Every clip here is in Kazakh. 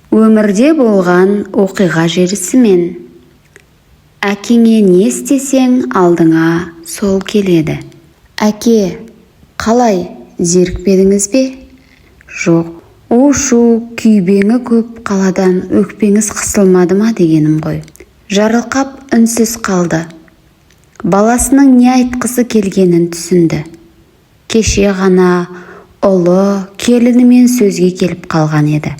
Өмірде болған оқиға желісімен. Әкеңе не істесең алдыңа сол келеді. Әке, қалай, зерікпедіңіз бе? Жоқ, у-шу күйбеңі көп, қаладан өкпеңіз қысылмады ма дегенім ғой. Жарылқап үнсіз қалды. Баласының не айтқысы келгенін түсінді. Кеше ғана ұлы келінімен сөзге келіп қалған еді.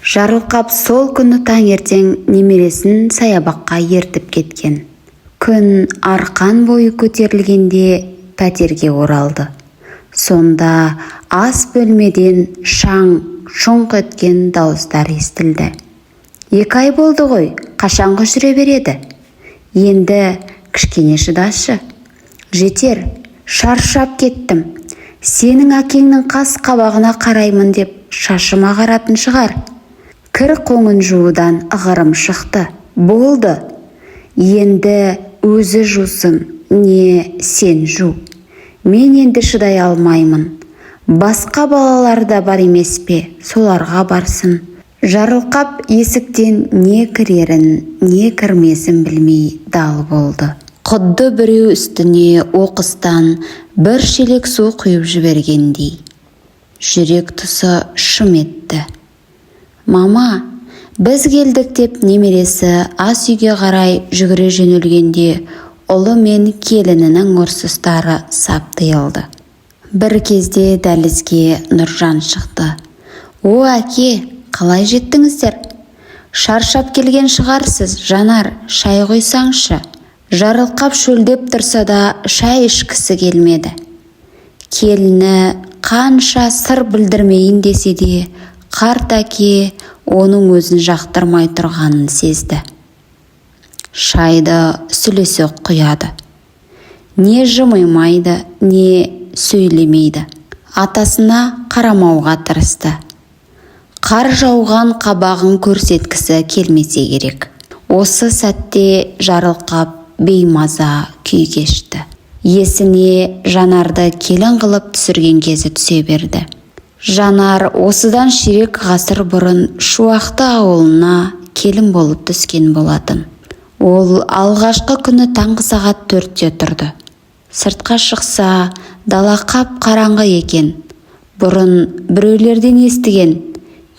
Жарылқап сол күні таңертең немересін саябаққа ертіп кеткен. Күн арқан бойы көтерілгенде пәтерге оралды. Сонда ас бөлмеден шаң-шұңқ еткен дауыстар естілді. 2 ай болды ғой, қашанғы жүре береді? Енді кішкене шыдашы. Жетер, шаршап кеттім. Сенің әкеңнің қас қабағына қараймын деп шашыма қаратын шығар. Кір қоңын жуудан ығырым шықты. Болды. Енді өзі жусын, не сен жу. Мен енді шыдай алмаймын. Басқа балалар да бар емес пе, соларға барсын. Жарылқап есіктен не кірерін, не кірмесін білмей дал болды. Құдды біреу үстіне оқыстан бір шелек су құйып жібергендей. Жүрек тұсы шым етті. Мама, біз келдік деп немересі ас үйге қарай жүгіре жөнелгенде ұлы мен келінінің ұрсыстары сап тыйылды. Бір кезде дәлізге Нұржан шықты. О, әке, қалай жеттіңіздер? Шаршап келген шығарсыз, Жанар, шай қойсаңшы. Жарылқап шөлдеп тұрса да шай ішкісі келмеді. Келіні қанша сыр білдірмейін десе де, қарт әке оның өзін жақтырмай тұрғанын сезді. Шайды сүлесоқ құяды. Не жымаймайды, не сөйлемейді. Атасына қарамауға тырысты. Қар жауған қабағын көрсеткісі келмесе керек. Осы сәтте Жарылқап беймаза күй кешті. Есіне Жанарды келін қылып түсірген кезі түсе берді. Жанар осыдан ширек ғасыр бұрын Шуақты ауылына келін болып түскен болатын. Ол алғашқы күні таңғы сағат 4-те тұрды. Сыртқа шықса, дала қап қараңғы екен. Бұрын біреулерден естіген,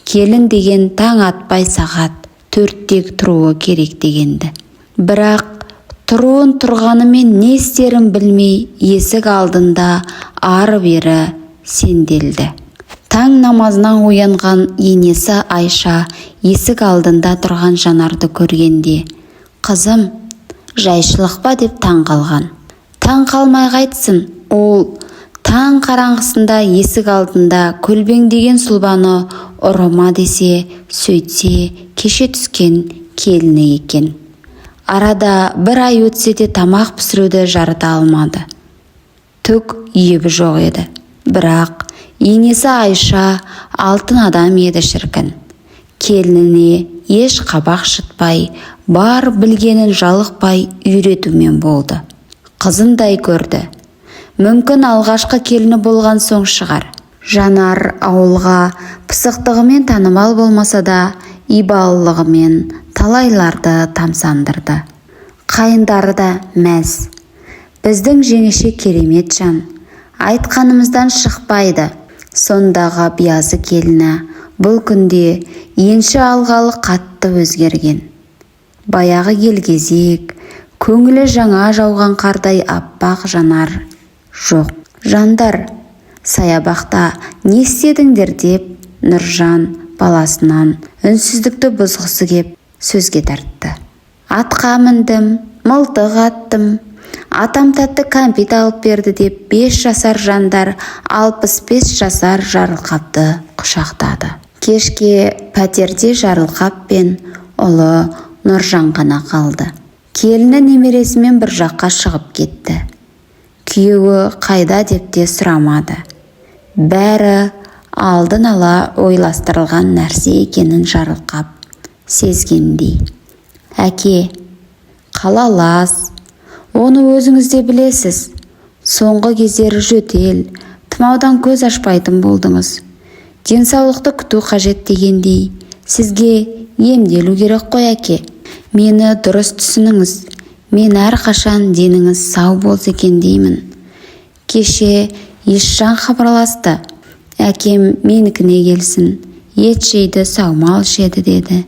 келін деген таң атпай сағат 4-те тұруы керек дегенді. Бірақ тұруын тұрғанымен не істерін білмей есік алдында ары-бері сенделді. Таң намазынан оянған енесі Айша есік алдында тұрған Жанарды көргенде, қызым, жайшылық па деп таң қалған. Таң қалмай қайтсын, ол таң қараңғысында есік алдында көлбеңдеген сұлбаны ұрыма десе, сөйтсе кеше түскен келіні екен. Арада 1 ай өтсе де тамақ пісіруді жарыта алмады. Түк ебі жоқ еді. Бірақ енесі Айша алтын адам еді шіркін. Келініне еш қабақ шытпай, бар білгенін жалықпай үйретумен болды. Қызындай көрді. Мүмкін алғашқы келіні болған соң шығар. Жанар ауылға пысықтығымен танымал болмаса да, ибалылығымен талайларды тамсандырды. Қайындары да мәз. Біздің жеңеше керемет жан. Айтқанымыздан шықпайды. Сондағы биязы келіні бұл күнде енші алғалы қатты өзгерген. Баяғы елгезек, көңілі жаңа жауған қардай аппақ Жанар жоқ. Жандар, саябақта не істедіңдер деп Нұржан баласынан үнсіздікті бұзғысы кеп сөзге тартты. Атқа міндім, мылтық аттым. Атам тәтті кәмпит алып берді деп 5 жасар Жандар 65 жасар Жарылқапты құшақтады. Кешке пәтерде Жарылқап пен ұлы Нұржан ғана қалды. Келіні немересімен бір жаққа шығып кетті. Күйеуі қайда деп те сұрамады. Бәрі алдын ала ойластырылған нәрсе екенін Жарылқап сезгендей. Әке, қалалас, оны өзіңіз де білесіз. Соңғы кездері жөтел, тұмаудан көз ашпайтын болдыңыз. Денсаулықты күту қажет дегендей, Сізге емделу керек қой, әке. Мені дұрыс түсініңіз. Мен әрқашан деніңіз сау болса екен деймін. Кеше Есжан хабарласты. Әкем менікіне келсін. Ет жейді, саумал ішеді деді.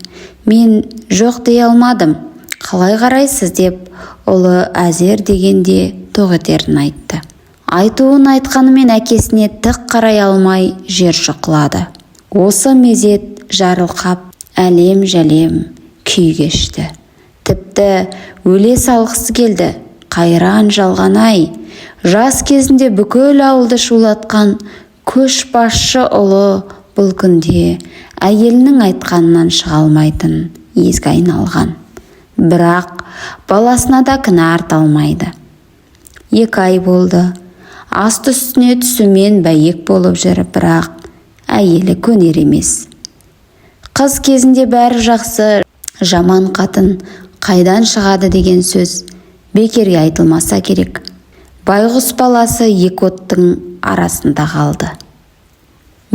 Мен жоқ дей алмадым. Қалай қарайсыз деп ұлы әзер дегенде тоқетерін айтты. Айтуын айтқанымен әкесіне тік қарай алмай жер шұқылады. Осы мезет жарылқап әлем-жәлем күй кешті. Тіпті өле салғысы келді. Қайран жалған-ай, жас кезінде бүкіл ауылды шулатқан көшбасшы ұлы бұл күнде әйелінің айтқанынан шыға алмайтын езге айналған. Бірақ баласына да кінә арта алмайды. 2 ай болды. Асты үстіне түсумен бәйек болып жүр, бірақ әйелі көнер емес. Қыз кезінде бәрі жақсы, жаман қатын қайдан шығады деген сөз бекерге айтылмаса керек. Байғұс баласы 2 оттың арасында қалды.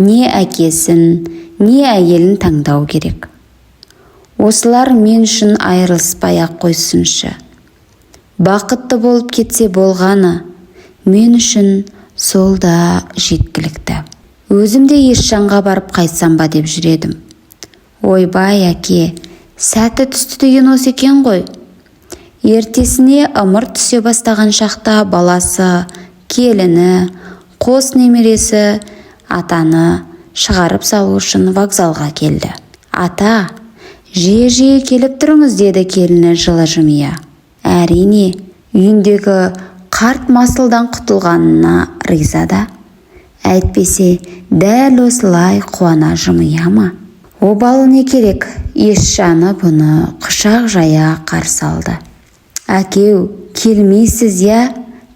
Не әкесін, не әйелін таңдау керек. Осылар мен үшін айырылыспай-ақ қойсыншы. Бақытты болып кетсе болғаны, мен үшін сол да жеткілікті. Өзім де Есжанға барып қайтсам ба деп жүредім. Ойбай, әке, сәті түсті деген осы екен ғой. Ертесіне ымырт түсе бастаған шақта баласы, келіні, қос немересі атаны шығарып салу үшін вокзалға келді. Ата, жиі келіп тұрыңыз, деді келіні жылы жымия. Әрине, үйіндегі қарт масылдан құтылғанына риза да. Әйтпесе дәл осылай қуана жымия ма? Обалы не керек? Есжаны бұны құшақ жая қарсы алды. Әкеу, келмейсіз, я?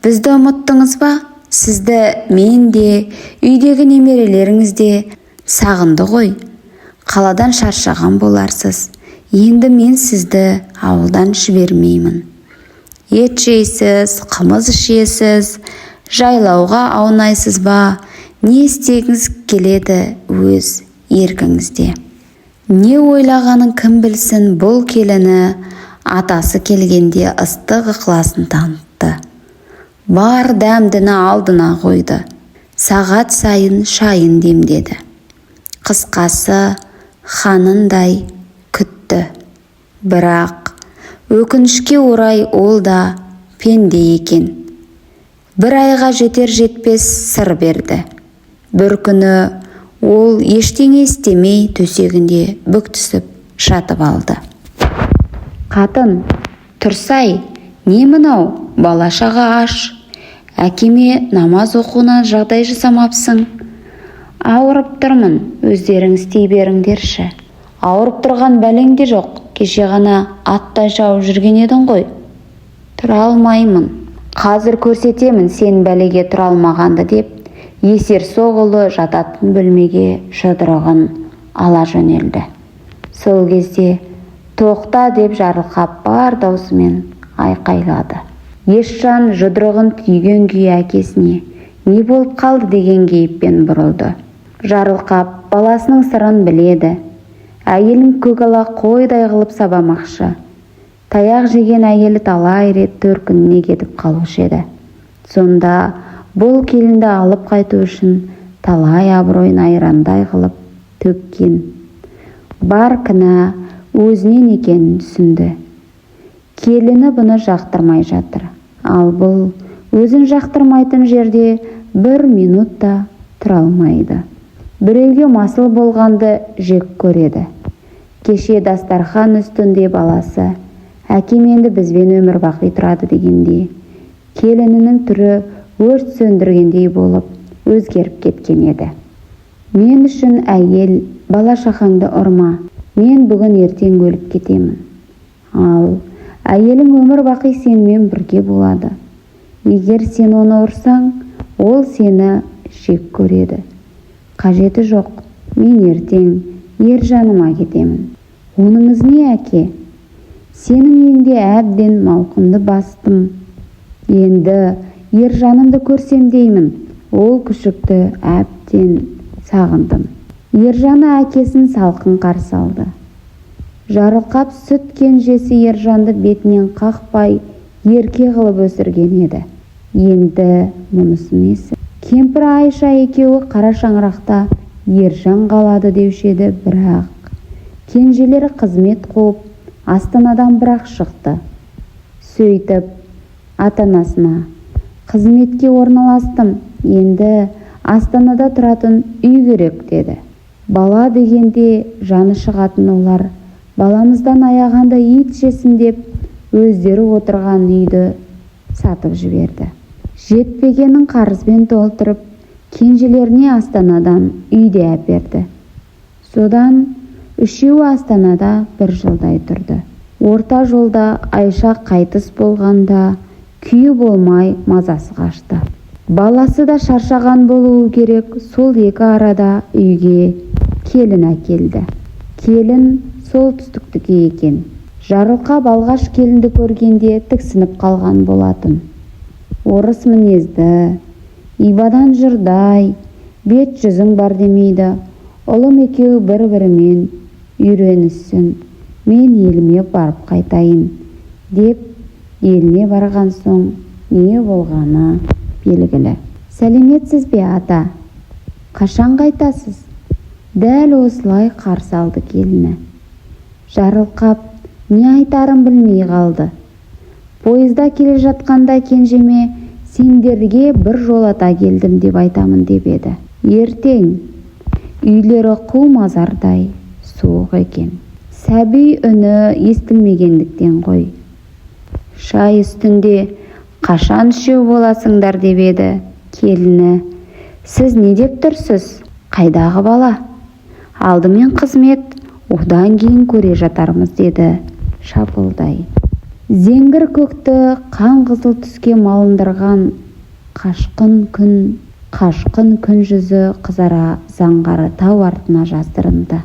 Бізді ұмыттыңыз ба? Сізді мен де, үйдегі немерелеріңіз де сағынды ғой. Қаладан шаршаған боларсыз. Енді мен сізді ауылдан жібермеймін. Ет жейсіз, қымыз ішесіз, жайлауға аунайсыз ба? Не істегіңіз келеді өз еркіңізде. Не ойлағанын кім білсін, бұл келіні атасы келгенде ыстық ықыласын танытты. Бар дәмдіні алдына қойды. Сағат сайын шайын демдеді. Қысқасы ханындай күтті. Бірақ өкінішке орай ол да пенде екен. 1 айға жетер-жетпес сыр берді. Бір күні ол ештеңе істемей төсегінде бүк түсіп жатып алды. Қатын, тұрсай, не мынау? Бала-шаға аш. Әкеме намаз оқуына жағдай жасамапсың. Ауырып тұрмын, өздерің істей беріңдерші. Ауырып тұрған бәлең де жоқ. Кеше ғана аттай шауып жүрген едің ғой. Тұра алмаймын. Қазір көрсетемін сен бәлеге тұра алмағанды, деп есер соғылы жататын бөлмеге жұдырығын ала жөнелді. Сол кезде тоқта деп жарылқап бар даусымен айқайлады. Есжан жұдырығын түйген күйі әкесіне не болып қалды деген кейіппен бұрылды. Жарылқап баласының сырын біледі. Әйелін көгала қойдай қылып сабамақшы. Таяқ жеген әйелі талай рет төркініне кетіп қалушы еді. Сонда бұл келінді алып қайту үшін талай абыройын айрандай қылып төккен. Бар кінә өзінен екенін түсінді. Келіні бұны жақтырмай жатыр. Ал бұл өзін жақтырмайтын жерде 1 минут та тұра алмайды. Біреуге масыл болғанды жек көреді. Кеше дастархан үстінде баласы, әкем енді бізбен өмір бақи тұрады дегенде, келінінің түрі өрт сөндіргендей болып өзгеріп кеткен еді. Мен үшін әйел, бала-шақаңды ұрма, мен бүгін ертең өліп кетемін. Ал әйелің өмір бақи сенімен бірге болады. Егер сен оны ұрсаң, ол сені жек көреді. Қажеті жоқ, мен ертең Ержаныма кетемін. Оныңыз не, әке? Сенің үйіңде әбден мауқымды бастым. Енді Ержанымды көрсем деймін. Ол күшікті әбден сағындым. Ержаны әкесін салқын қарсы алды. Жарылқап сүт кенжесі Ержанды бетінен қақпай ерке қылып өсірген еді. Енді мұнысы несі? Кемпір Айша екеуі қара шаңырақта Ержан қалады деуші еді, бірақ кенжелері қызмет қуып Астанадан бірақ шықты. Сөйтіп ата-анасына қызметке орналастым, енді Астанада тұратын үй керек деді. Бала дегенде жаны шығатын олар баламыздан аяғанда ит жесін деп өздері отырған үйді сатып жіберді. Жетпегенін қарызбен толтырып, кенжелеріне Астанадан үйде әперді. Содан үшеуі Астанада бір жылдай тұрды. Орта жолда Айша қайтыс болғанда күйі болмай мазасы қашты. Баласы да шаршаған болуы керек. Сол екі арада үйге келін әкелді. Келін солтүстіктікі екен. Жарылқап алғаш келінді көргенде тіксініп қалған болатын. Орыс мінезді, ибадан жұрдай, бет жүзің бар демейді. Ұлым екеуі бір-бірімен үйренісін, мен еліме барып қайтайын деп, еліне барған соң не болғаны белгілі. Сәлеметсіз бе ата? Қашан қайтасыз? Дәл осылай қарсы алды келіні. Жарылқап не айтарын білмей қалды. Пойызда келе жатқанда кенжеме сендерге бір жолата келдім деп айтамын деп еді. Ертең үйлері қу мазардай суық екен. Сәби үні естілмегендіктен ғой. Шай үстінде қашан үшеу боласыңдар деп еді келіні. Сіз не деп тұрсыз? Қайдағы бала? Алдымен қызмет, одан кейін көре жатармыз деді шапылдай. Зеңгір көкті қан қызыл түске малындырған қашқын күн жүзі қызара заңғары тау артына жасырынды.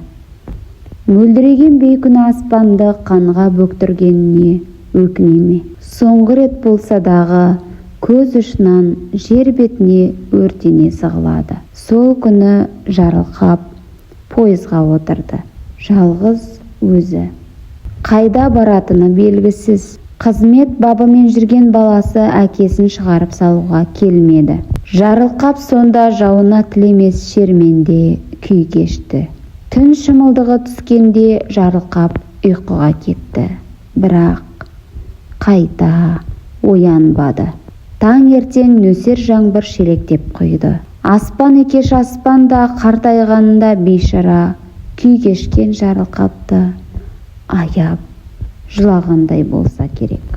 Мөлдіреген бейкүнә аспанды қанға бөктіргеніне өкінеме. Соңғы рет болса дағы көз ұшынан жер бетіне өртене сығылады. Сол күні Жарылқап пойызға отырды. Жалғыз өзі. Қайда баратыны белгісіз. Қызмет бабымен жүрген баласы әкесін шығарып салуға келмеді. Жарылқап сонда жауына тілемес шерменде күй кешті. Түн шымылдығы түскенде Жарылқап ұйқыға кетті. Бірақ қайта оянбады. Таң ертең нөсер жаңбыр шелектеп құйды. Аспан екеш аспанда қартайғанында бейшара күй кешкен Жарылқапты аяп жылағандай болса керек.